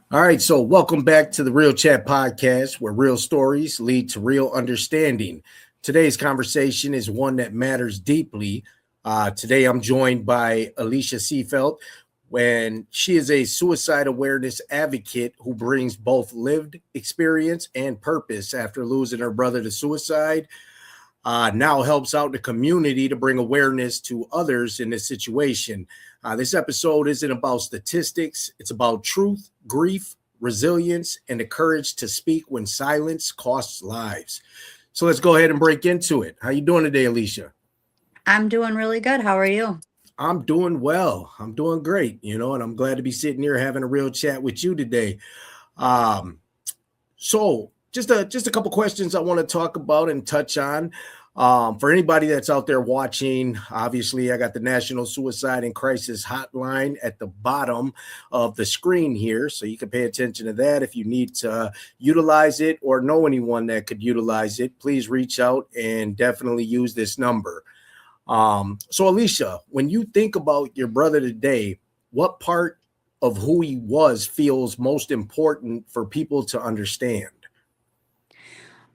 All right, so welcome back to the Real Chat Podcast, where real stories lead to real understanding. Today's conversation is one that matters deeply. Today, I'm joined by Alisha Seefeldt, when she is a suicide awareness advocate who brings both lived experience and purpose after losing her brother to suicide. Now helps out the community to bring awareness to others in this situation. This episode isn't about statistics. It's about truth, grief, resilience, and the courage to speak when silence costs lives. So let's go ahead and break into it. How you doing today, Alisha? I'm doing really good. How are you? I'm doing well. I'm doing great, and I'm glad to be sitting here having a real chat with you today. So just a couple questions I want to talk about and touch on. For anybody that's out there watching, obviously I got the National Suicide and Crisis Hotline at the bottom of the screen here, so you can pay attention to that. If you need to utilize it or know anyone that could utilize it, please reach out and definitely use this number. So Alisha, when you think about your brother today, what part of who he was feels most important for people to understand?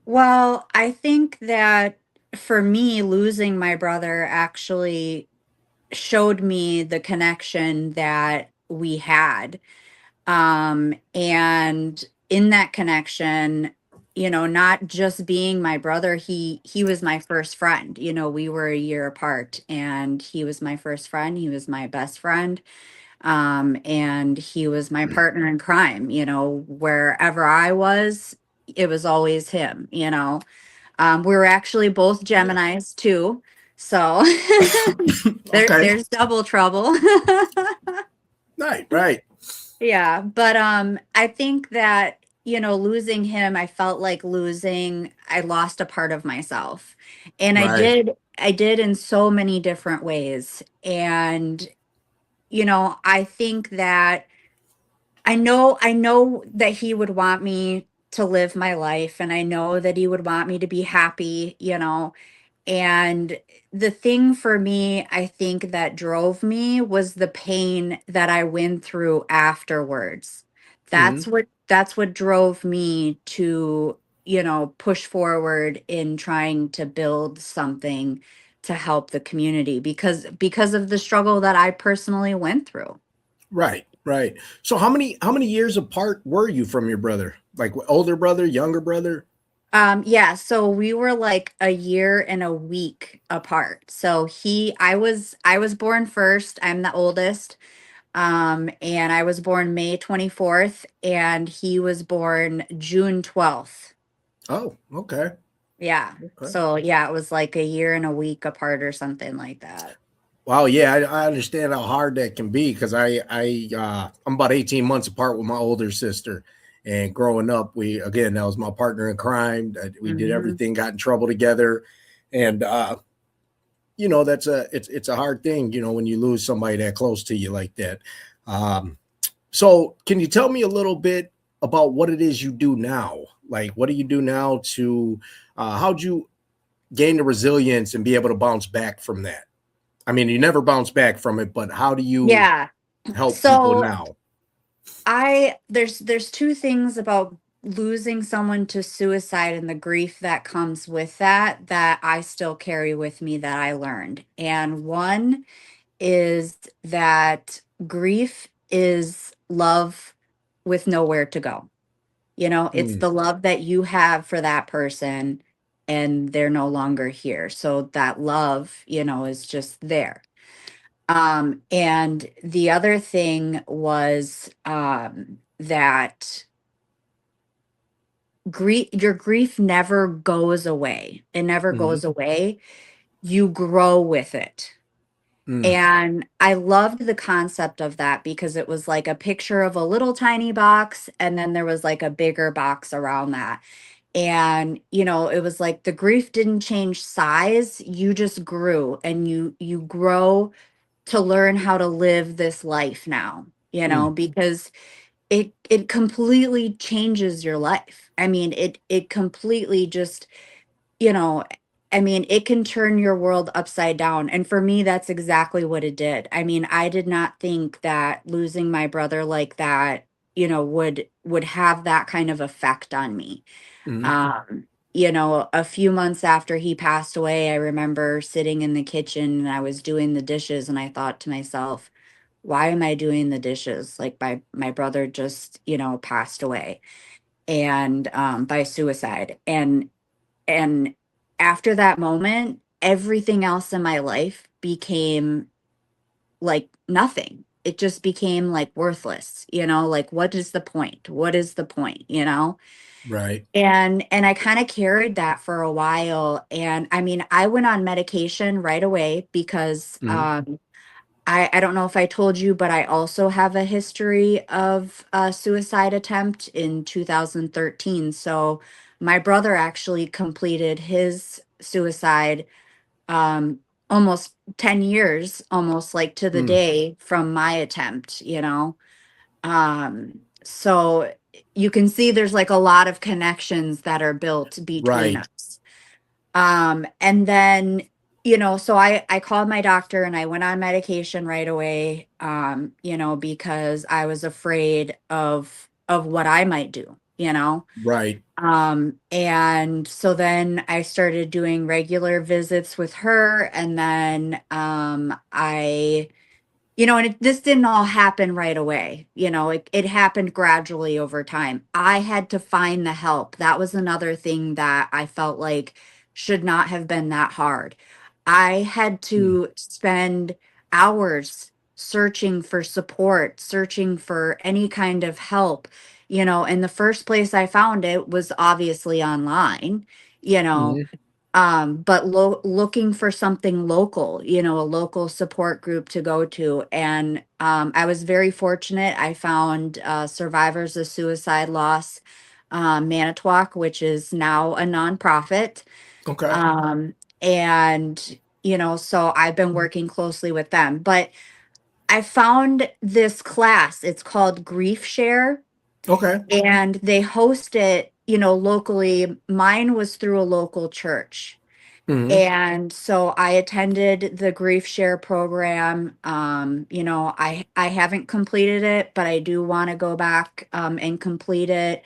Well, I think that for me, losing my brother actually showed me the connection that we had. And in that connection, not just being my brother, he was my first friend. We were a year apart, and he was my first friend. He was my best friend. And he was my partner in crime. Wherever I was, it was always him. We were actually both Geminis too. So Okay. there's double trouble. Right. Yeah. But I think that, losing him, I felt like I lost a part of myself. And Right. I did in so many different ways. And, I think that I know that he would want me to live my life, and I know that he would want me to be happy. And the thing for me, I think that drove me was the pain that I went through afterwards. Mhm. That's what drove me to, push forward in trying to build something to help the community because of the struggle that I personally went through. Right. So how many years apart were you from your brother? Like older brother, younger brother? Yeah, so we were like a year and a week apart. So I was born first. I'm the oldest. And I was born May 24th, and he was born June 12th. Oh, okay. Yeah. Okay. So yeah, it was like a year and a week apart or something like that. Wow, yeah, I understand how hard that can be because I'm about 18 months apart with my older sister. And growing up, that was my partner in crime. We did Hmm. everything, got in trouble together. And it's a hard thing, when you lose somebody that close to you like that. Um, so can you tell me a little bit about what it is you do now? Like, what do you do now to how'd you gain the resilience and be able to bounce back from that? I mean, you never bounce back from it, but how do you Yeah. help people So now? there's two things about losing someone to suicide and the grief that comes with that I still carry with me that I learned. And one is that grief is love with nowhere to go. It's Mm, the love that you have for that person, and they're no longer here. So that love, is just there. And the other thing was that your grief never goes away. It never mhm, goes away. You grow with it. mm, And I loved the concept of that because it was like a picture of a little tiny box, and then there was like a bigger box around that. And it was like the grief didn't change size, you just grew, and you grow to learn how to live this life now, mm, because it completely changes your life. I mean, it completely just, you know, I mean, it can turn your world upside down. And for me, that's exactly what it did. I mean, I did not think that losing my brother like that, would have that kind of effect on me. Mhm. A few months after he passed away, I remember sitting in the kitchen and I was doing the dishes and I thought to myself, why am I doing the dishes? Like my brother just, passed away and by suicide. And after that moment, everything else in my life became like nothing. It just became like worthless, like what is the point? What is the point, Right. And I kind of carried that for a while. And I mean, I went on medication right away because Mhm. I don't know if I told you, but I also have a history of a suicide attempt in 2013. So my brother actually completed his suicide um, almost 10 years, almost like to the Mm. day from my attempt. So you can see there's like a lot of connections that are built between Right. us. And then, so I called my doctor and I went on medication right away, because I was afraid of what I might do. Right. And so then I started doing regular visits with her, and then this didn't all happen right away. It happened gradually over time. I had to find the help. That was another thing that I felt like should not have been that hard. I had Mm. to spend hours searching for support, searching for any kind of help. And the first place I found it was obviously online, you know, Mhm. but looking for something local, a local support group to go to. And I was very fortunate. I found Survivors of Suicide Loss Manitowoc, which is now a nonprofit. Okay. And so I've been working closely with them. But I found this class. It's called Grief Share, Okay. and they host it, locally. Mine was through a local church. Mhm. And so I attended the Grief Share program. I haven't completed it, but I do want to go back and complete it.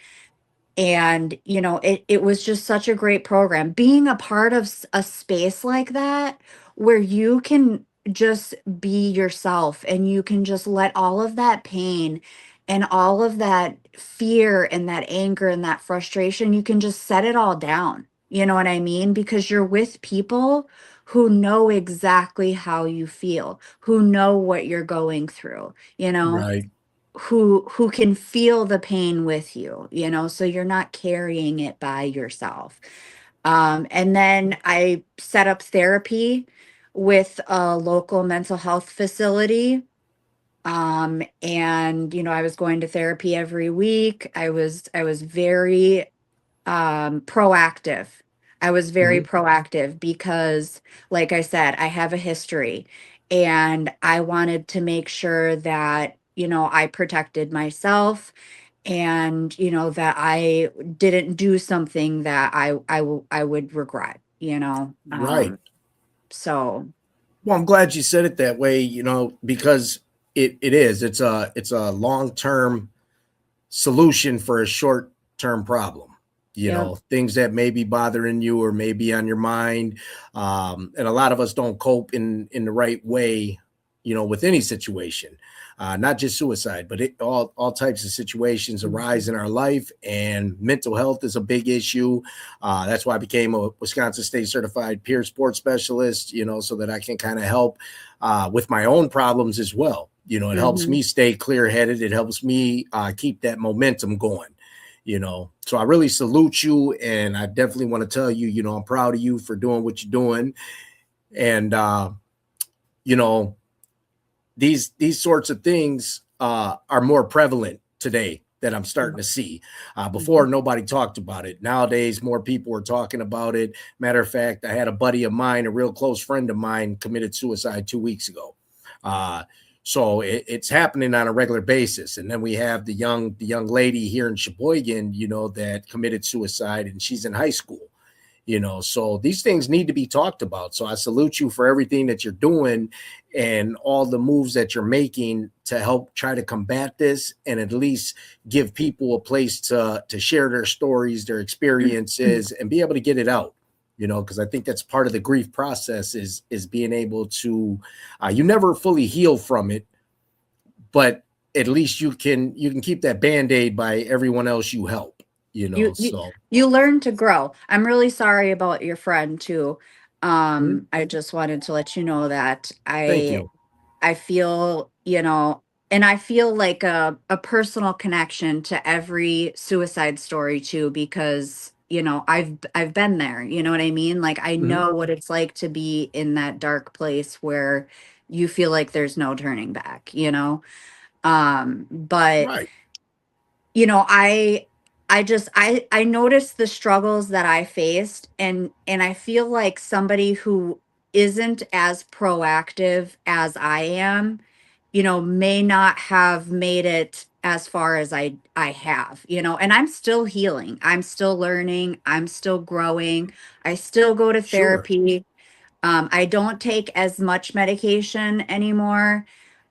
And it was just such a great program. Being a part of a space like that where you can just be yourself and you can just let all of that pain and all of that fear and that anger and that frustration, you can just set it all down. You know what I mean? Because you're with people who know exactly how you feel, who know what you're going through, Right. who can feel the pain with you, so you're not carrying it by yourself. And then I set up therapy with a local mental health facility. And I was going to therapy every week. I was very proactive. I was very Mhm. proactive because, like I said, I have a history and I wanted to make sure that, I protected myself and, that I didn't do something that I would regret, Right. so Well, I'm glad you said it that way, because it is. It's a long-term solution for a short-term problem. yeah. Things that may be bothering you or may be on your mind. And a lot of us don't cope in the right way, with any situation. Not just suicide, but all types of situations arise Mhm. in our life, and mental health is a big issue. That's why I became a Wisconsin State certified peer sports specialist, so that I can kind of help with my own problems as well. It helps Mhm. me stay clear headed. It helps me keep that momentum going. So I really salute you, and I definitely want to tell you, I'm proud of you for doing what you're doing. And you know, these sorts of things are more prevalent today that I'm starting to see. Before, Mhm. nobody talked about it. Nowadays, more people are talking about it. Matter of fact, I had a buddy of mine, a real close friend of mine, committed suicide 2 weeks ago. Uh, So it's happening on a regular basis. And then we have the young lady here in Sheboygan, that committed suicide, and she's in high school. So these things need to be talked about. So I salute you for everything that you're doing and all the moves that you're making to help try to combat this, and at least give people a place to share their stories, their experiences, and be able to get it out. Because I think that's part of the grief process is being able to, you never fully heal from it, but at least you can keep that band-aid by everyone else you help. you you So you learn to grow. I'm really sorry about your friend too. mhm. I just wanted to let you know that Thank I you. I feel, and I feel like a personal connection to every suicide story too, because, I've been there, you know what I mean? Like I Mhm. know what it's like to be in that dark place where you feel like there's no turning back, but Right. I noticed the struggles that I faced, and I feel like somebody who isn't as proactive as I am, may not have made it as far as I have, and I'm still healing. I'm still learning. I'm still growing. I still go to Sure. therapy. I don't take as much medication anymore,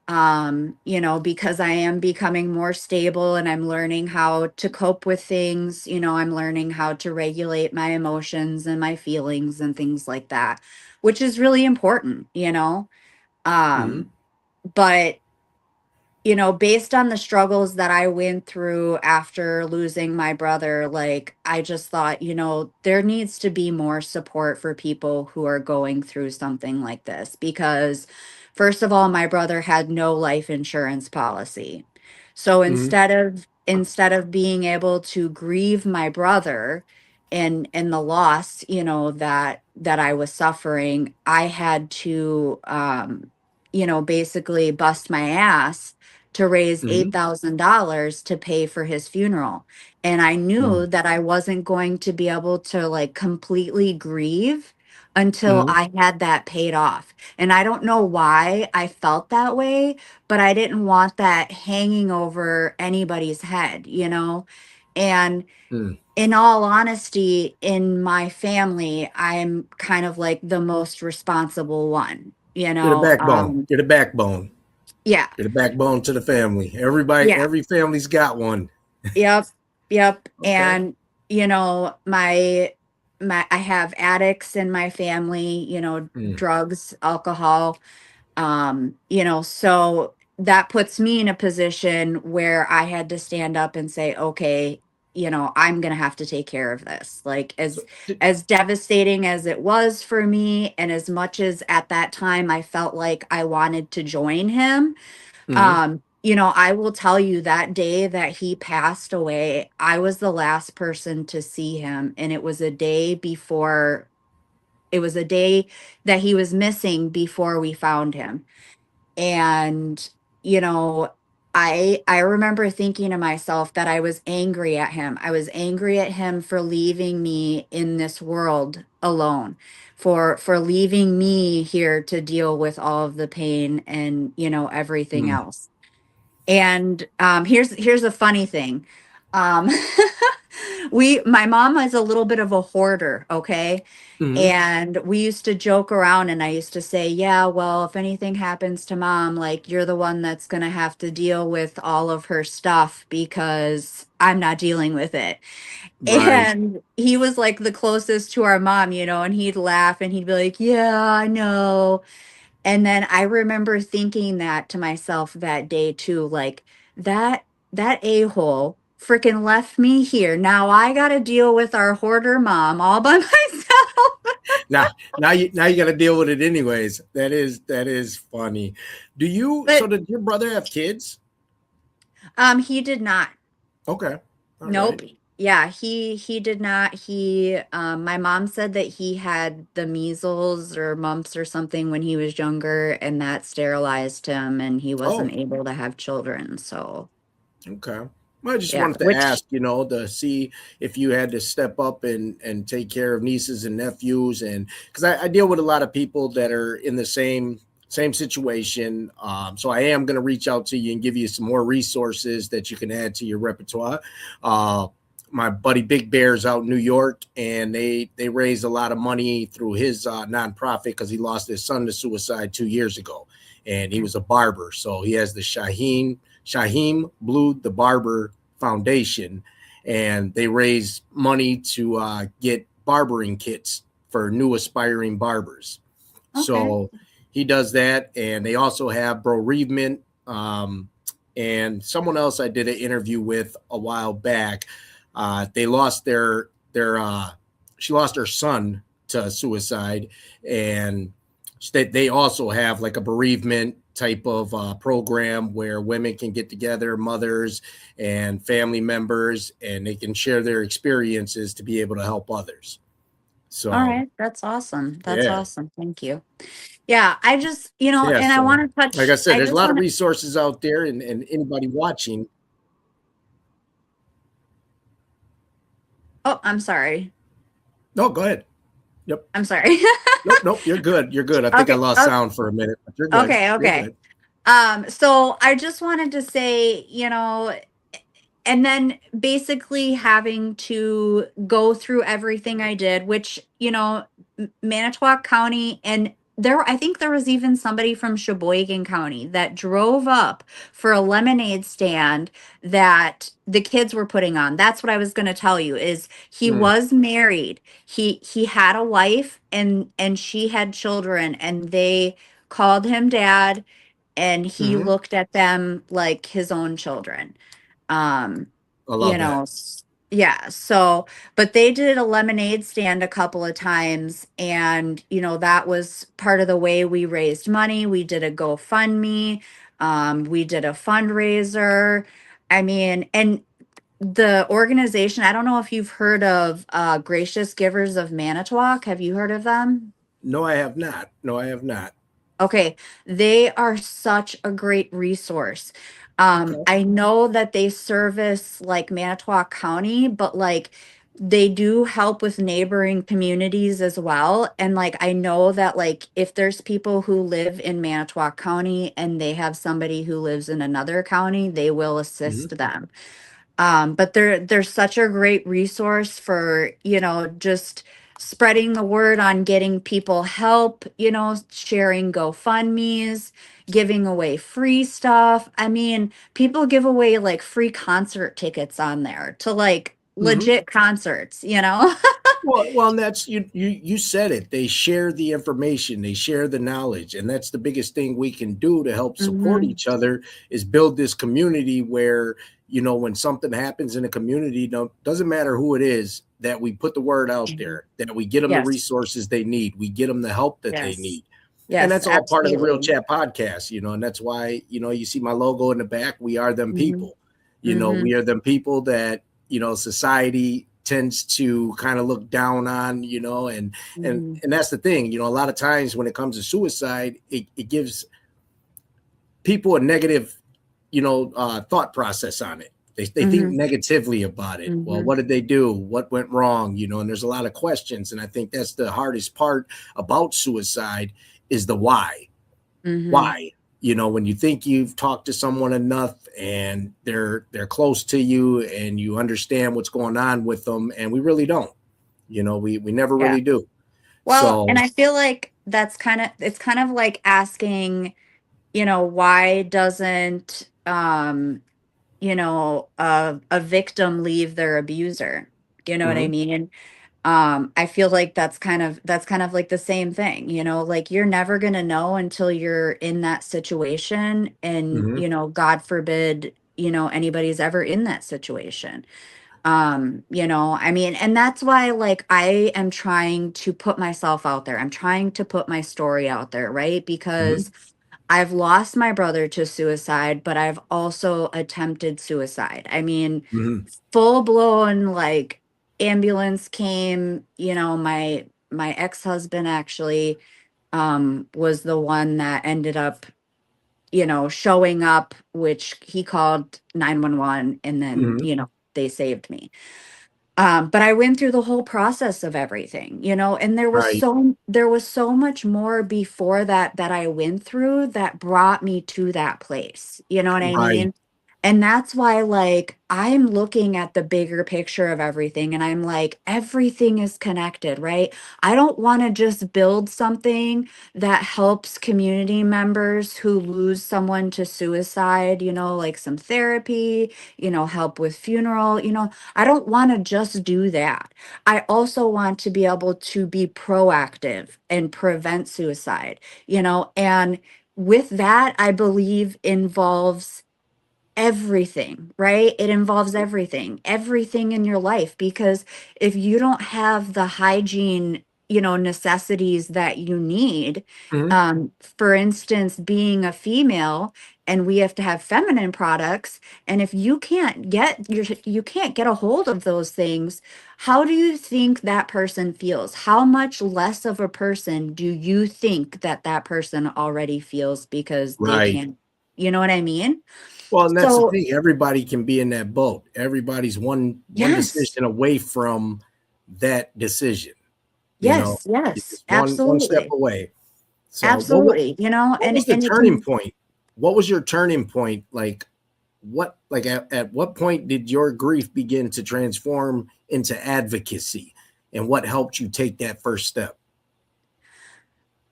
because I am becoming more stable and I'm learning how to cope with things. I'm learning how to regulate my emotions and my feelings and things like that, which is really important. Mhm. Um, but based on the struggles that I went through after losing my brother, like I just thought, there needs to be more support for people who are going through something like this because first of all, my brother had no life insurance policy. So Mhm. instead of being able to grieve my brother and the loss, that I was suffering, I had to basically bust my ass to raise Mhm. $8,000 to pay for his funeral. And I Mhm. knew that I wasn't going to be able to like completely grieve until Mhm. I had that paid off. And I don't know why I felt that way, but I didn't want that hanging over anybody's head. And Mhm. in all honesty, in my family, I'm kind of like the most responsible one, Get a backbone. Get a backbone. yeah. Get a backbone to the family. Everybody, Yeah. every family's got one. Yep. Yep. Okay. And my I have addicts in my family, Mm. drugs, alcohol, so that puts me in a position where I had to stand up and say, okay, I'm going to have to take care of this. Like So, as devastating as it was for me and as much as at that time I felt like I wanted to join him, mhm. I will tell you that day that he passed away, I was the last person to see him. And it was a day that he was missing before we found him. And, you know, I remember thinking to myself that I was angry at him. I was angry at him for leaving me in this world alone, for leaving me here to deal with all of the pain and, everything Mm. else. And here's a funny thing. Um, my mom is a little bit of a hoarder, okay? Mhm. And we used to joke around, and I used to say, yeah, well, if anything happens to mom, like you're the one that's going to have to deal with all of her stuff because I'm not dealing with it. Right. And he was like the closest to our mom, and he'd laugh and he'd be like, yeah, I know. And then I remember thinking that to myself that day too, like that a-hole freaking left me here. Now I got to deal with our hoarder mom all by myself. Now, now you got to deal with it anyways. That is funny. Do you? So But did your brother have kids? he did not. Okay. All Nope. right. Yeah, he did not. My mom said that he had the measles or mumps or something when he was younger, and that sterilized him and he Oh, wasn't able to have children. So, okay. Well, I just yeah, wanted to which ask, to see if you had to step up and take care of nieces and nephews, and because I deal with a lot of people that are in the same same situation. So I am going to reach out to you and give you some more resources that you can add to your repertoire. Uh, my buddy Big Bear's out in New York, and they raised a lot of money through his nonprofit because he lost his son to suicide 2 years ago, and he was a barber. So he has the Shaheem Blue the Barber Foundation, and they raise money to get barbering kits for new aspiring barbers. Okay. So he does that, and they also have bereavement. And someone else I did an interview with a while back. They lost their she lost her son to suicide, and they also have like a bereavement type of program where women can get together, mothers and family members, and they can share their experiences to be able to help others. All So right. That's awesome. That's yeah. awesome. Thank you. Yeah, I just, Yeah, and I so want to like I touch, said, I there's a just lot of want to, resources out there, and anybody watching. oh, I'm sorry. No, go ahead. Yep. I'm sorry. Nope, nope, you're good. You're good. I think I Okay. lost sound for a minute, but you're good. Okay. You're Okay. good. So I just wanted to say, and then basically having to go through everything I did, which, Manitowoc County, and I think there was even somebody from Sheboygan County that drove up for a lemonade stand that the kids were putting on. That's what I was going to tell you is he Mm, was married. He had a wife and she had children, and they called him dad, and he mhm. looked at them like his own children. Um, I you love that. know, yeah. So, but they did a lemonade stand a couple of times, and that was part of the way we raised money. We did a GoFundMe, we did a fundraiser. I mean, and the organization, I don't know if you've heard of Gracious Givers of Manitowoc. Have you heard of them? No, I have not. No, I have not. Okay, they are such a great resource. Okay. I know that they service like Manitowoc County, but like they do help with neighboring communities as well. And like I know that like if there's people who live in Manitowoc County and they have somebody who lives in another county, they will Mhm, assist them. But they're such a great resource for, just spreading the word on getting people help, sharing GoFundMe's, giving away free stuff. I mean, people give away like free concert tickets on there to like mhm. legit concerts. Well, and that's you said it. They share the information, they share the knowledge, and that's the biggest thing we can do to help support Hmm. each other is build this community where when something happens in a community, no, doesn't matter who it is, that we put the word out Mhm. there, that we get them the Yes, resources they need, we get them the help that they yes, need, and yes, that's all part of the Real absolutely. Chat podcast, and that's why you see my logo in the back. We are them Hmm. people, Hmm. we are them people that society tends to kind of look down on, and Hmm. and that's the thing, a lot of times when it comes to suicide, it gives people a negative, thought process on it. They think Hmm. negatively about it. Well, Hmm. what did they do? What went wrong? And there's a lot of questions. And I think that's the hardest part about suicide is the why. Hmm. Why? When you think you've talked to someone enough and they're close to you and you understand what's going on with them, and we really don't. We never Yeah. really do. Well, and So, I feel like it's kind of like asking, why doesn't a victim leave their abuser? You know what I mhm, mean? And I feel like that's kind of like the same thing, like you're never gonna know until you're in that situation, and mhm, God forbid, anybody's ever in that situation. I mean, and that's why like I am trying to put myself out there. I'm trying to put my story out there, right? mhm, Because I've lost my brother to suicide, but I've also attempted suicide. I mean, mhm, full blown like ambulance came, my ex-husband actually was the one that ended up, showing up, which he called 911, and then, mhm. they saved me. But I went through the whole process of everything, and Right. there was so much more before that I went through that brought me to that place. You know what I Right. mean? And that's why, like, I'm looking at the bigger picture of everything and I'm like, everything is connected, right? I don't want to just build something that helps community members who lose someone to suicide, like some therapy, help with funeral, I don't want to just do that. I also want to be able to be proactive and prevent suicide, and with that, I believe involves everything, right? It involves everything in your life, because if you don't have the hygiene, necessities that you need, Mhm. for instance, being a female, and we have to have feminine products, and if you can't get a hold of those things, how do you think that person feels? How much less of a person do you think that person already feels because they Right. can't, you know what I mean? Well, and that's the So, thing. Everybody can be in that boat. Everybody's one yes, decision away from that decision. You know, yes, it's yes, just one step absolutely. away. So, Absolutely. what was the And it turning can, point? What was your turning point? Like at what point did your grief begin to transform into advocacy, and what helped you take that first step?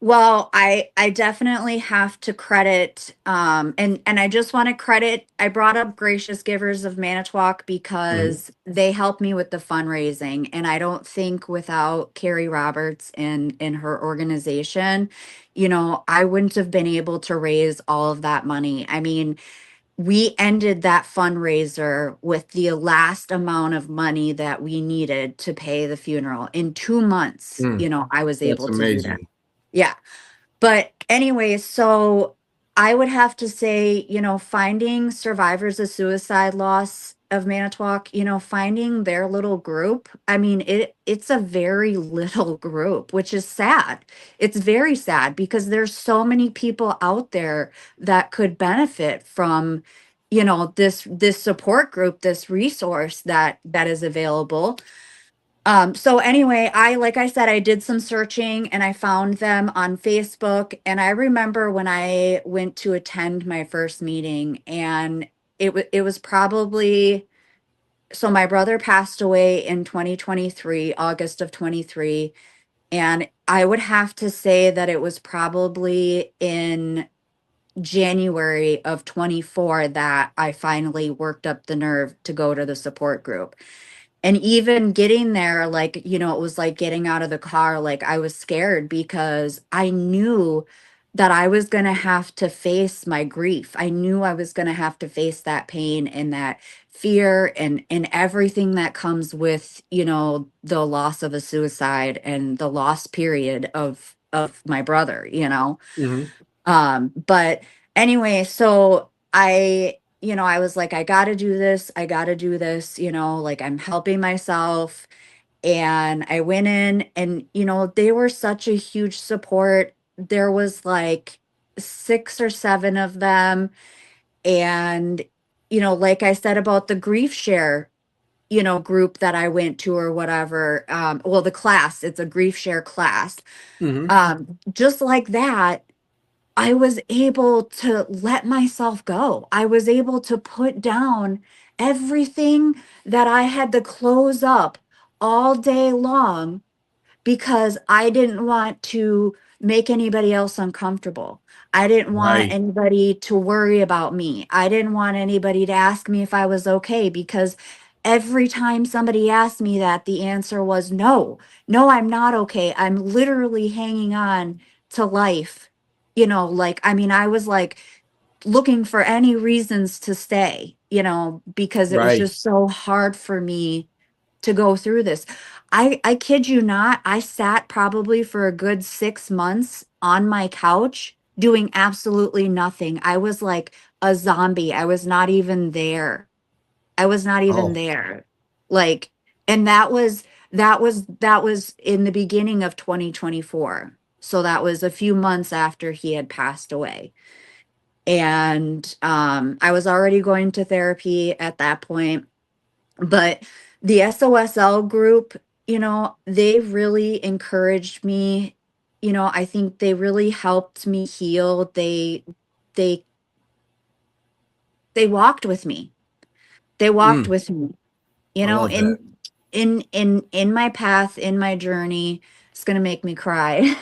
well, I definitely have to credit, and I just want to credit, I brought up Gracious Givers of Manitowoc Mhm. because they helped me with the fundraising. And I don't think without Carrie Roberts and her organization, I wouldn't have been able to raise all of that money. I mean, we ended that fundraiser with the last amount of money that we needed to pay the funeral in 2 months. Mm, I was that's able to do that. amazing. Yeah. But anyway, so I would have to say, finding survivors of suicide loss of Manitowoc, finding their little group. I mean, it's a very little group, which is sad. It's very sad because there's so many people out there that could benefit from, this support group, this resource that is available. So anyway, like I said, I did some searching and I found them on Facebook. And I remember when I went to attend my first meeting, and it was probably, so my brother passed away in 2023, August of 23. And I would have to say that it was probably in January of 24 that I finally worked up the nerve to go to the support group. And even getting there, like, it was like getting out of the car, like I was scared because I knew that I was going to have to face my grief. I knew I was going to have to face that pain and that fear and everything that comes with, the loss of a suicide and the loss period of my brother, Mhm. but anyway, so I was like, I got to do this. I got to do this, like I'm helping myself. And I went in and, they were such a huge support. There was like 6 or 7 of them. And, like I said about the grief share, group that I went to or whatever, well, the class, it's a grief share class. Mhm. Just like that, I was able to let myself go. I was able to put down everything that I had to close up all day long because I didn't want to make anybody else uncomfortable. I didn't want Right. anybody to worry about me. I didn't want anybody to ask me if I was okay, because every time somebody asked me that, the answer was no. No, I'm not okay. I'm literally hanging on to life. Like, I mean, I was like looking for any reasons to stay, because it was Right. just so hard for me to go through this. I kid you not, I sat probably for a good 6 months on my couch doing absolutely nothing. I was like a zombie. I was not even there. I was not even Oh, there. Like, and that was in the beginning of 2024. So that was a few months after he had passed away. And I was already going to therapy at that point. But The SOSL group, they really encouraged me. I think they really helped me heal. They they walked with me. They walked Mm, with me, I love that. in my path, in my journey. It's gonna make me cry.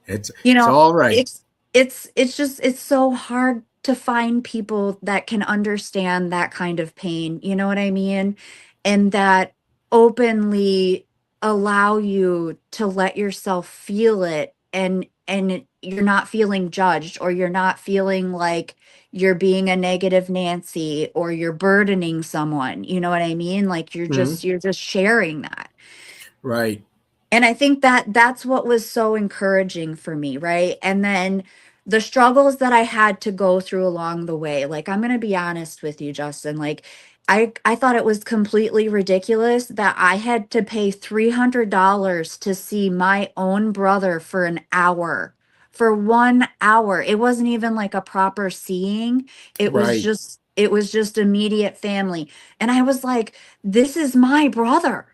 It's you it's know all right. it's just it's so hard to find people that can understand that kind of pain, you know what I mean, and that openly allow you to let yourself feel it, and you're not feeling judged, or you're not feeling like you're being a negative Nancy, or you're burdening someone, you know what I mean, like Mhm. you're just sharing that. Right. And I think that that's what was so encouraging for me, right? And then the struggles that I had to go through along the way. Like, I'm going to be honest with you, Justin. Like, I thought it was completely ridiculous that I had to pay $300 to see my own brother for an hour. For 1 hour. It wasn't even like a proper seeing. Right. It was just immediate family. And I was like, this is my brother.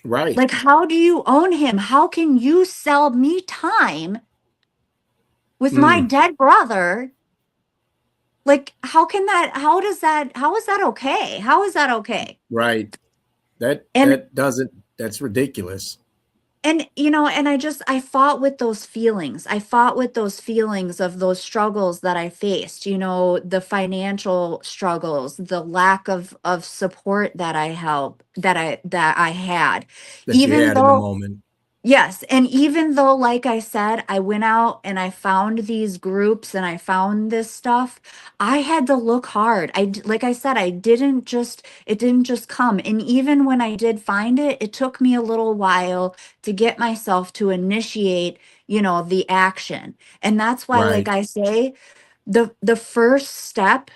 Right. Like, how do you own him? How can you sell me time with my Mm, dead brother? Like, how is that okay? How is that okay? right. That And that doesn't that's ridiculous. and I fought with those feelings. I fought with those feelings of those struggles that I faced, the financial struggles, the lack of support that I had. That you Even had in the though moment. Yes, and even though, like I said, I went out and I found these groups and I found this stuff, I had to look hard. Like I said, it didn't just come. And even when I did find it, it took me a little while to get myself to initiate, the action. And that's why, like Right. I say, the first step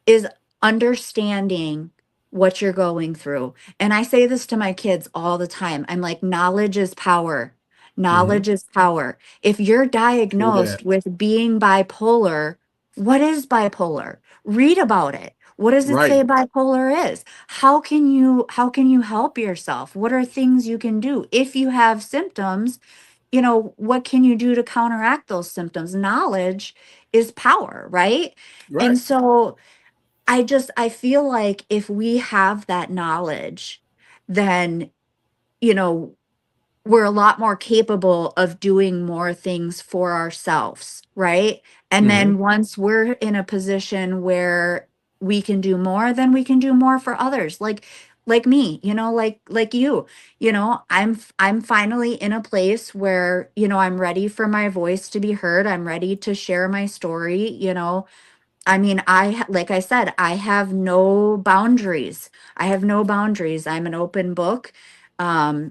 is understanding what you're going through. And I say this to my kids all the time. I'm like, knowledge is power. Mhm. Knowledge is power. If you're True that. diagnosed with being bipolar, what is bipolar? Read about it. What does it Right. say bipolar is? How can you help yourself? What are things you can do? If you have symptoms, what can you do to counteract those symptoms? Knowledge is power, right? And Right. so I feel like if we have that knowledge, then, you know, we're a lot more capable of doing more things for ourselves, right? And Mhm. then once we're in a position where we can do more, then we can do more for others. Like me, like you, I'm finally in a place where, I'm ready for my voice to be heard. I'm ready to share my story. I mean, like I said, I have no boundaries. I have no boundaries. I'm an open book. I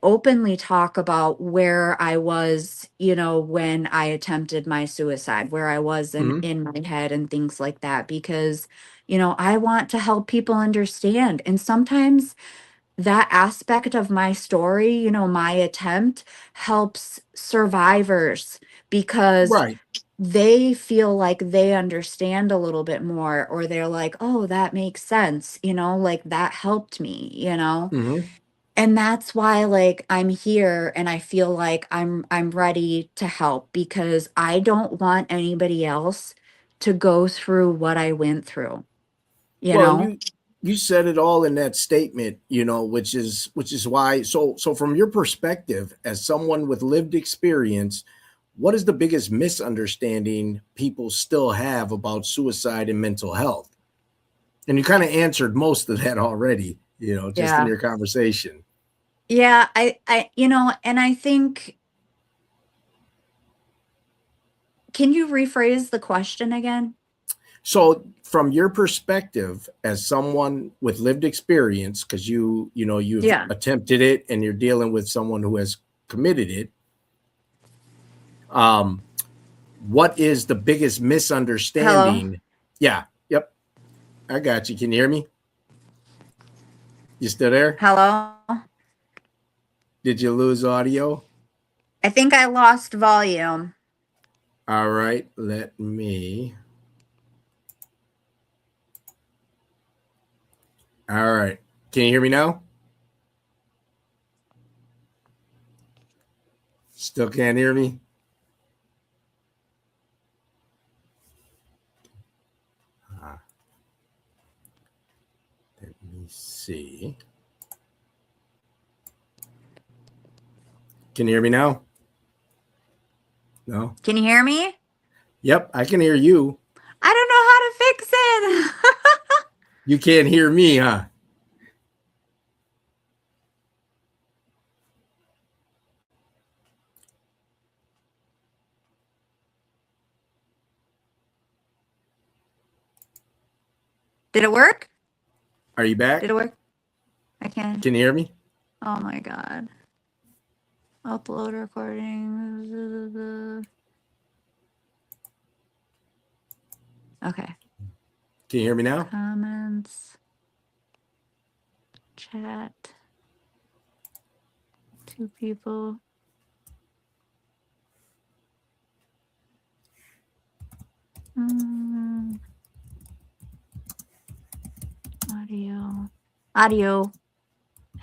openly talk about where I was, when I attempted my suicide, where I was in Mhm. in my head and things like that, because, I want to help people understand. And sometimes that aspect of my story, my attempt helps survivors because Right. they feel like they understand a little bit more, or they're like, oh, that makes sense, like that helped me. Mhm. And that's why, like, I'm here and I feel like I'm ready to help, because I don't want anybody else to go through what I went through, you Well, and know? you said it all in that statement, which is why so from your perspective as someone with lived experience, what is the biggest misunderstanding people still have about suicide and mental health? And you kind of answered most of that already, just in Yeah. your conversation. Yeah, and I think, can you rephrase the question again? So, from your perspective as someone with lived experience, because you've Yeah. attempted it and you're dealing with someone who has committed it, um, what is the biggest Hello? misunderstanding? Yeah, yep, I got you. Can you hear me? You still there? Hello? Did you lose audio? I think I lost volume. All right, let me. All right. Can you hear me now? Still can't hear me? Let me see. Can you hear me now? No? Can you hear me? Yep, I can hear you. I don't know how to fix it. You can't hear me, huh? Did it work? Are you back? Did it work? I can. Can you hear me? Oh my God. Upload recording. Okay. Can you hear me now? Comments. Chat. 2 people. Audio. Audio.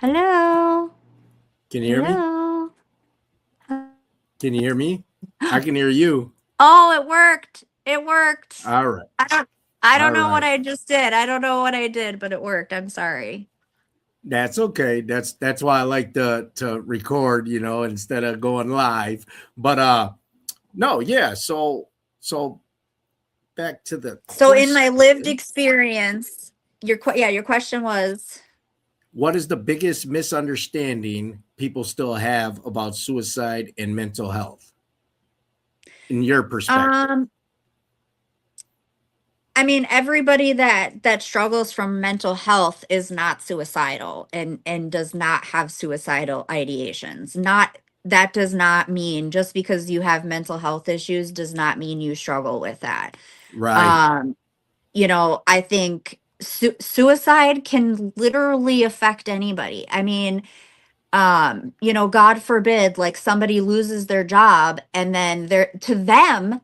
Hello. Can you hear me? Hello. Can you hear me? I can hear you. Oh, it worked. It worked. All right. I don't All know what right. I just did. I don't know what I did, but it worked. I'm sorry. That's okay. That's why I like to record, instead of going live. But no, yeah. So back to the So in my lived question. experience, your question was, What is the biggest misunderstanding people still have about suicide and mental health in your perspective? I mean, everybody that struggles from mental health is not suicidal and does not have suicidal ideations. Not That does not mean just because you have mental health issues does not mean you struggle with that. Right. Um, I think suicide can literally affect anybody. I mean, God forbid, like somebody loses their job and then to them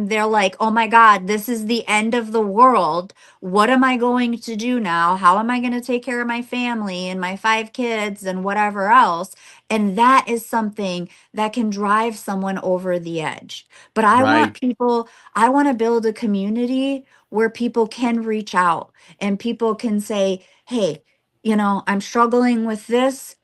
they're like, oh my God, this is the end of the world. What am I going to do now? How am I going to take care of my family and my 5 kids and whatever else? And that is something that can drive someone over the edge. But Right. I want to build a community where people can reach out and people can say, hey, I'm struggling with this.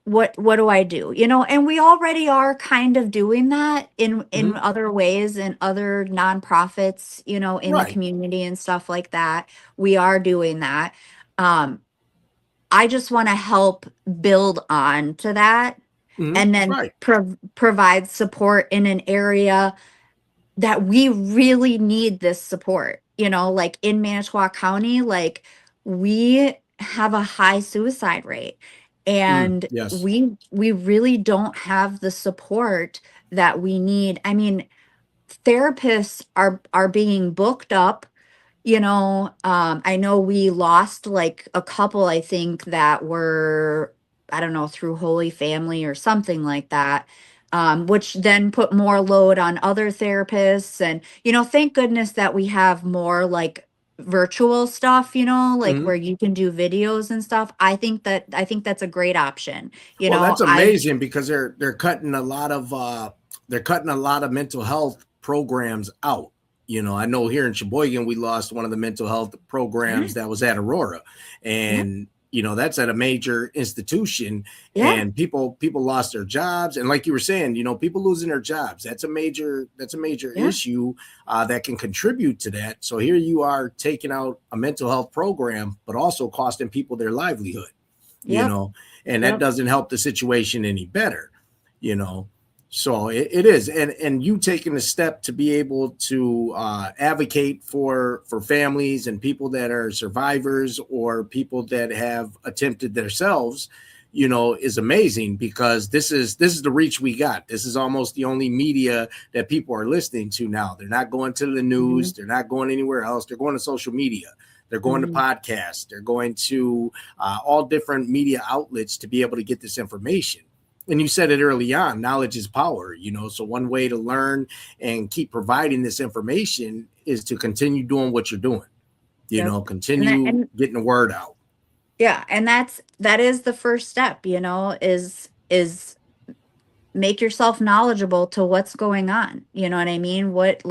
What do I do? And we already are kind of doing that in Mhm. other ways, in other nonprofits, in the Right. community and stuff like that. We are doing that. um I just want to help build on to that, Mhm. and then Right. provide support in an area that we really need this support. Like in Manitowoc County, like we have a high suicide rate, and Yes. we really don't have the support that we need. I mean, therapists are being booked up. I know we lost like a couple, I think, that were, I don't know, through Holy Family or something like that, which then put more load on other therapists. And, thank goodness that we have more like virtual stuff, like Mhm. where you can do videos and stuff. I think that's a great option. Well, that's I've amazing because they're cutting a lot of mental health programs out. I know here in Sheboygan we lost one of the mental health yeah, programs that was at Aurora, yeah, and that's at a major institution, yeah, and people lost their jobs, and like you were saying, people losing their jobs, that's a major yeah, issue that can contribute to that. So here you are taking out a mental health program, but also costing people their livelihood. you yep, know, and that yep, doesn't help the situation any better, you know. So it is, and you taking the step to be able to advocate for families and people that are survivors or people that have attempted themselves, is amazing, because this is the reach we got. This is almost the only media that people are listening to now. They're not going to the hmm news. They're not going anywhere else. They're going to social media. They're going to hmm podcasts. They're going to all different media outlets to be able to get this information. And you said it early on, knowledge is power, So one way to learn and keep providing this information is to continue doing what you're doing, yep. and that, continue and getting the word out. Yeah, and that is the first step, is make yourself knowledgeable to what's going on. You know what I mean? What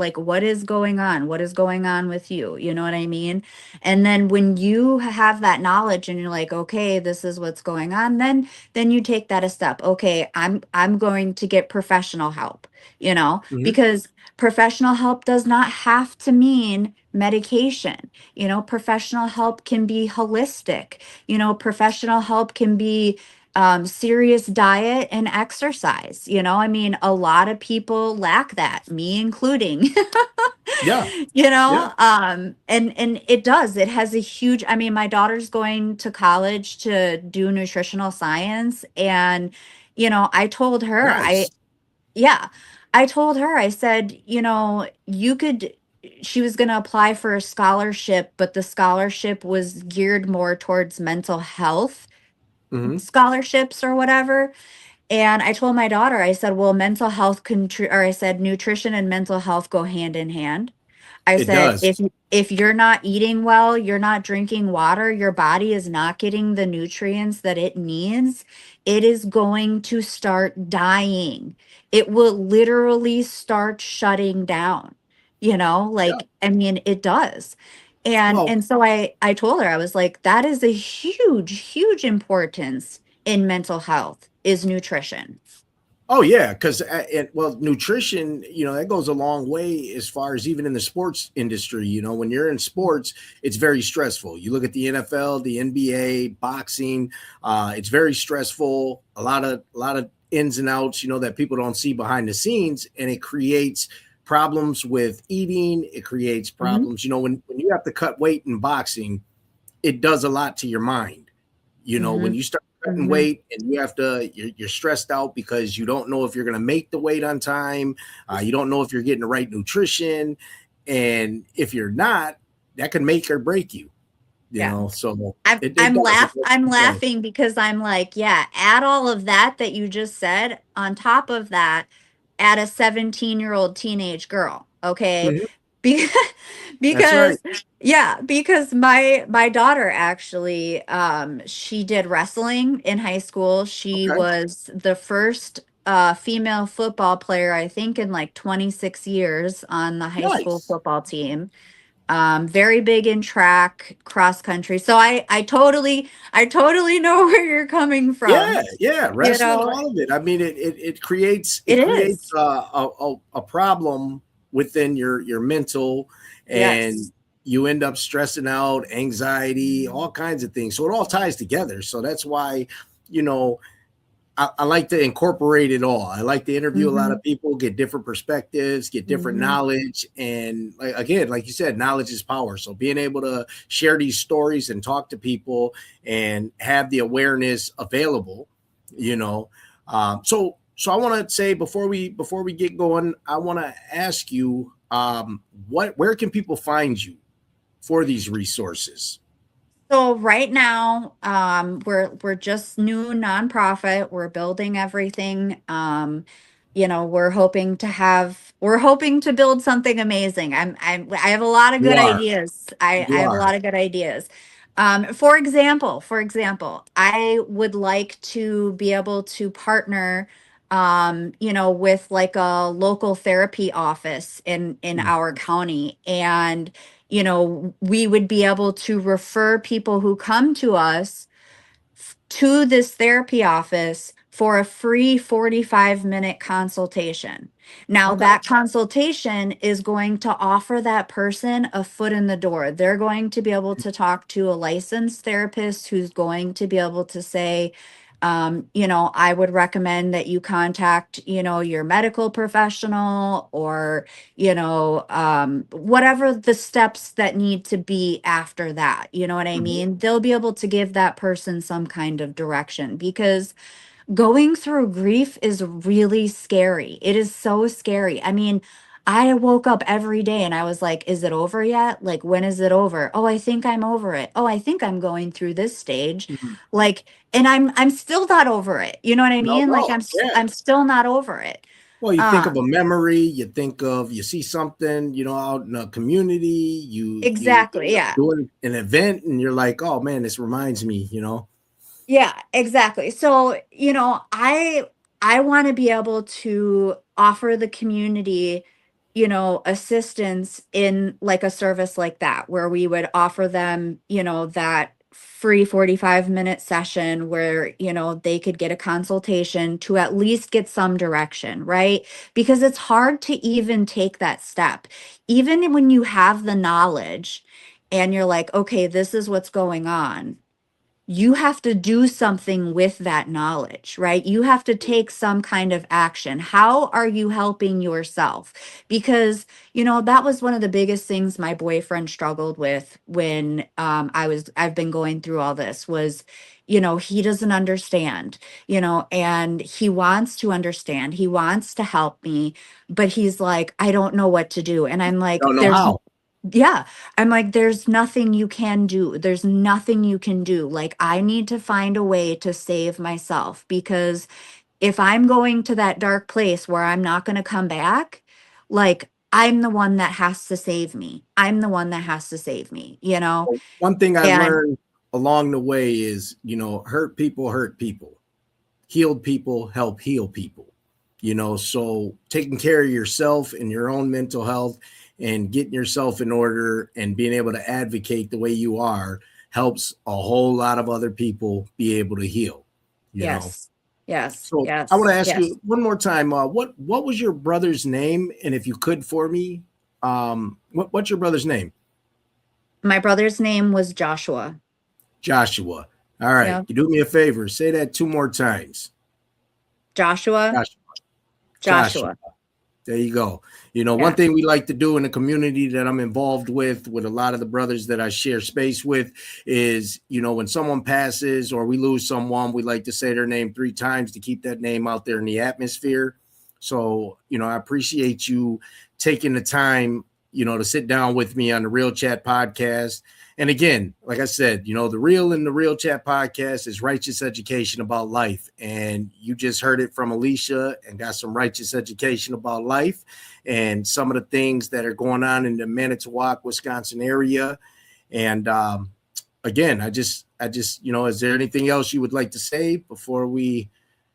is going on? What is going on with you? You know what I mean? And then when you have that knowledge and you're like, okay, this is what's going on, then you take that a step. Okay, I'm going to get professional help, Mhm. because professional help does not have to mean medication. Professional help can be holistic. Professional help can be serious diet and exercise. I mean, a lot of people lack that, me including. Yeah, yeah, And it has a huge, I mean, my daughter's going to college to do nutritional science, and I told her, nice. yeah, I told her, I said, she was going to apply for a scholarship, but the scholarship was geared more towards mental health Mhm. scholarships or whatever. And I told my daughter, I said, well, or I said, nutrition and mental health go hand in hand. I It said, does. if you're not eating well, you're not drinking water, your body is not getting the nutrients that it needs, it is going to start dying. It will literally start shutting down. Yeah. I mean, it does. And Well, and so I told her, I was like, that is a huge, huge importance in mental health is nutrition. oh yeah, because nutrition, that goes a long way as far as even in the sports industry. When you're in sports, it's very stressful. You look at the NFL, the NBA, boxing. It's very stressful. A lot of ins and outs, that people don't see behind the scenes, and it creates problems with eating. It creates Mhm, problems. When you have to cut weight in boxing, it does a lot to your mind. When mhm, you start cutting mhm. weight and you're stressed out because you don't know if you're going to make the weight on time. You don't know if you're getting the right nutrition. And if you're not, that can make or break you, Yeah. so it does. I'm It does. laughing because I'm like, yeah, add all of that you just said on top of that, add a 17-year-old teenage girl, okay? Mhm. Because That's right. because yeah, because my daughter actually she did wrestling in high school. She Okay. was the first female football player, I think, in like 26 years on the high school Nice. football team. Very big in track, cross country. So I totally know where you're coming Yeah, from. yeah, You wrestling, know, all of it. I mean, it creates it it creates is. a problem within your mental, and Yes. you end up stressing out, anxiety, all kinds of things. So it all ties together. So that's why, you know, I like to incorporate it all. I like to interview a lot Mhm. of people, get different perspectives, get different Mhm. knowledge, and again, like you said, knowledge is power. So being able to share these stories and talk to people and have the awareness available, you know. So I want to say before we get going, I want to ask you, where can people find you for these resources? So right now, we're just new nonprofit. We're building everything. We're hoping to build something amazing. I have a lot of You good are, ideas. I you have a are. lot of good ideas. For example, I would like to be able to partner, with like a local therapy office in Mm, our county, and we would be able to refer people who come to us to this therapy office for a free 45-minute consultation. Now, okay. that consultation is going to offer that person a foot in the door. They're going to be able to talk to a licensed therapist who's going to be able to say, I would recommend that you contact, your medical professional, or whatever the steps that need to be after that. You know what I Mhm. mean? They'll be able to give that person some kind of direction, because going through grief is really scary. It is so scary. I mean, I woke up every day and I was like, is it over yet? Like, when is it over? Oh, I think I'm over it. Oh, I think I'm going through this stage. Mhm. Like, and I'm still not over it. You know what I No, mean? Like, no, yeah. I'm still not over it. Well, you think of a Um, memory, you see something, out in a community, you exactly. Yeah. doing an event, and you're like, oh man, this reminds me. Yeah, exactly. So, I want to be able to offer the community, assistance in like a service like that, where we would offer them, that free 45-minute session where, they could get a consultation to at least get some direction, right? Because it's hard to even take that step. Even when you have the knowledge and you're like, okay, this is what's going on, you have to do something with that knowledge, right? You have to take some kind of action. How are you helping yourself? Because, that was one of the biggest things my boyfriend struggled with when I've been going through all this was, he doesn't understand, and he wants to understand. He wants to help me, but he's like, I don't know what to do. And I'm like, Don't know there's how. yeah, I'm like, there's nothing you can do. There's nothing you can do. Like, I need to find a way to save myself because if I'm going to that dark place where I'm not going to come back, like, I'm the one that has to save me. I'm the one that has to save me, One thing I And learned along the way is, hurt people hurt people. Healed people help heal people. So taking care of yourself and your own mental health and getting yourself in order and being able to advocate the way you are helps a whole lot of other people be able to heal. yes, yes, So I want yes, to ask yes. you one more time, what was your brother's name? And if you could for me, what's your brother's name? My brother's name was Joshua. Joshua. All right. Yeah. You do me a favor. Say that two more times. Joshua, Joshua. Joshua. Joshua. There you go. One Yeah. thing we like to do in the community that I'm involved with a lot of the brothers that I share space with is, when someone passes or we lose someone, we like to say their name 3 times to keep that name out there in the atmosphere. So, I appreciate you taking the time, to sit down with me on the Real Chat podcast. And again, like I said, the Real and the Real Chat podcast is righteous education about life. And you just heard it from Alisha and got some righteous education about life and some of the things that are going on in the Manitowoc, Wisconsin area. And again, is there anything else you would like to say before we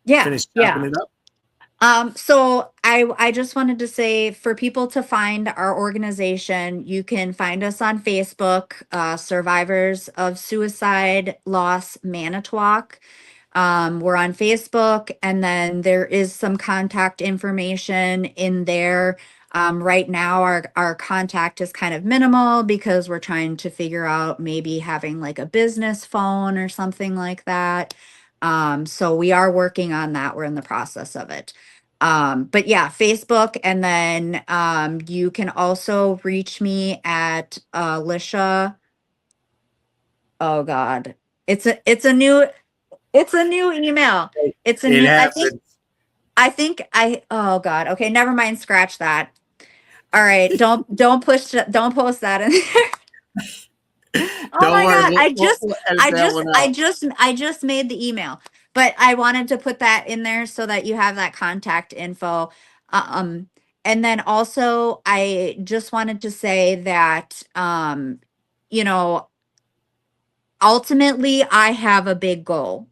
Yeah. finish chopping Yeah. it up? So I just wanted to say for people to find our organization, you can find us on Facebook, Survivors of Suicide Loss Manitowoc. We're on Facebook, and then there is some contact information in there. Right now, our contact is kind of minimal because we're trying to figure out maybe having like a business phone or something like that. So we are working on that. We're in the process of it. But yeah, Facebook, and then you can also reach me at Lisha. Oh God, it's a new email. It's a It new, I think, happens. oh God. Okay, never mind. Scratch that. All right. Don't post that in there. Oh Don't my worry, God. we'll, I we'll, just, we'll edit I that just, one I out. just, I just made the email, but I wanted to put that in there so that you have that contact info. Um, and then also I just wanted to say that, you know, ultimately I have a big goal.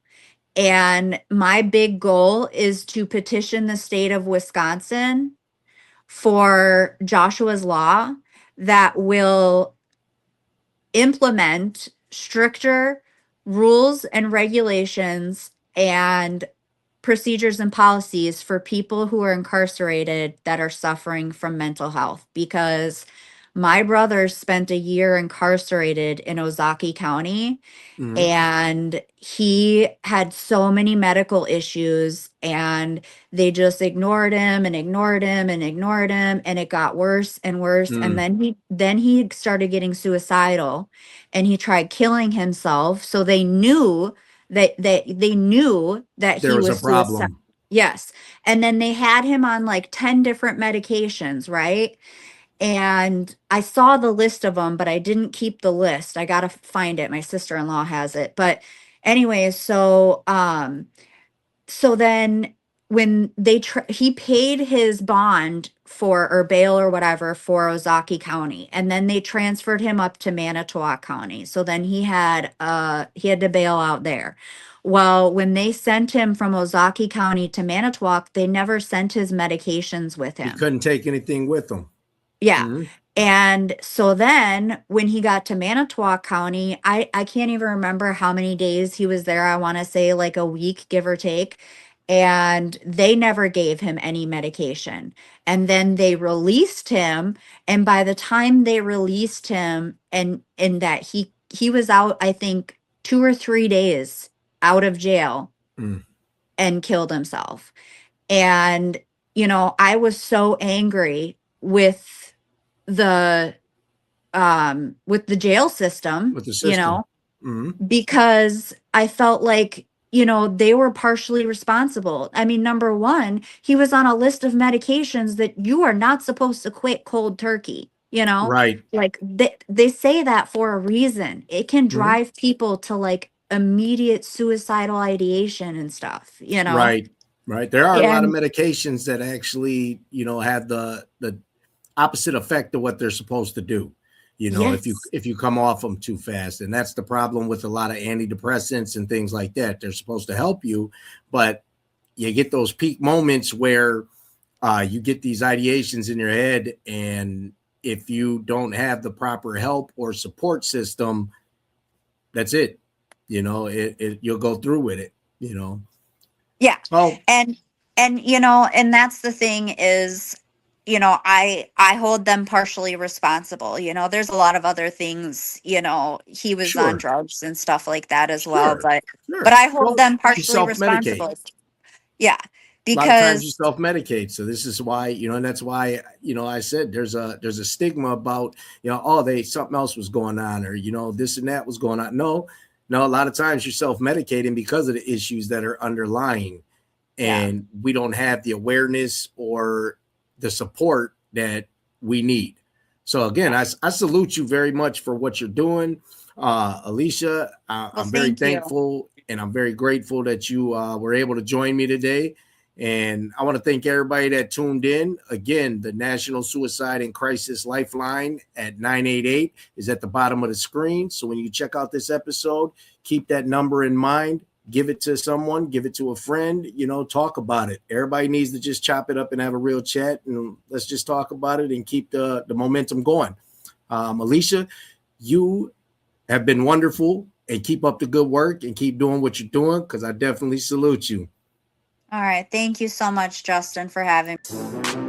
And my big goal is to petition the state of Wisconsin for Joshua's Law that will implement stricter rules and regulations and procedures and policies for people who are incarcerated that are suffering from mental health. Because my brother spent a year incarcerated in Ozaukee County, Mhm. and he had so many medical issues, and they just ignored him and ignored him and ignored him, and it got worse and worse. And Mm. then he started getting suicidal, and he tried killing himself. So they knew that There he was a was suicide. problem. Yes. And then they had him on like 10 different medications, right? And I saw the list of them, but I didn't keep the list. I gotta find it. My sister-in-law has it. But anyways, so then when he paid his bond for, or bail or whatever, for Ozaki County, and then they transferred him up to Manitowoc County. So then he had to bail out there. Well, when they sent him from Ozaki County to Manitowoc, they never sent his medications with He him. couldn't take anything with him. Yeah. And so then when he got to Manitowoc County, I can't even remember how many days he was there. I want to say like a week, give or take. And they never gave him any medication. And then they released him. And by the time they released him, and that he was out, I think 2 or 3 days out of jail and killed himself. And, I was so angry with the jail system, With the system. because I felt like, they were partially responsible. I mean, number one, he was on a list of medications that you are not supposed to quit cold turkey, Right. like they say that for a reason. It can drive people to like immediate suicidal ideation and stuff, Right. There are a lot of And medications that actually, have the opposite effect of what they're supposed to do. yes, If you come off them too fast, and that's the problem with a lot of antidepressants and things like that. They're supposed to help you, but you get those peak moments where you get these ideations in your head, and if you don't have the proper help or support system, that's it. You'll go through with it. yeah. Oh, and and that's the thing is, I hold them partially responsible. There's a lot of other things, he was on sure, drugs and stuff like that as well, sure, but sure. I hold Well, them you partially self-medicate. responsible. Yeah, A lot of times you because self-medicate. So this is why, and that's why, I said there's a stigma about, oh, something else was going on, or, this and that was going on. No, a lot of times you're self-medicating because of the issues that are underlying, yeah, and we don't have the awareness or the support that we need. So again, I salute you very much for what you're doing. Alisha, well, I'm very thank you. thankful and I'm very grateful that you were able to join me today. And I want to thank everybody that tuned in. Again, the National Suicide and Crisis Lifeline at 988 is at the bottom of the screen. So when you check out this episode, keep that number in mind. Give it to someone, give it to a friend, talk about it. Everybody needs to just chop it up and have a real chat, and let's just talk about it and keep the momentum going. Alisha, you have been wonderful, and keep up the good work and keep doing what you're doing, because I definitely salute you. All right, thank you so much, Justin, for having me.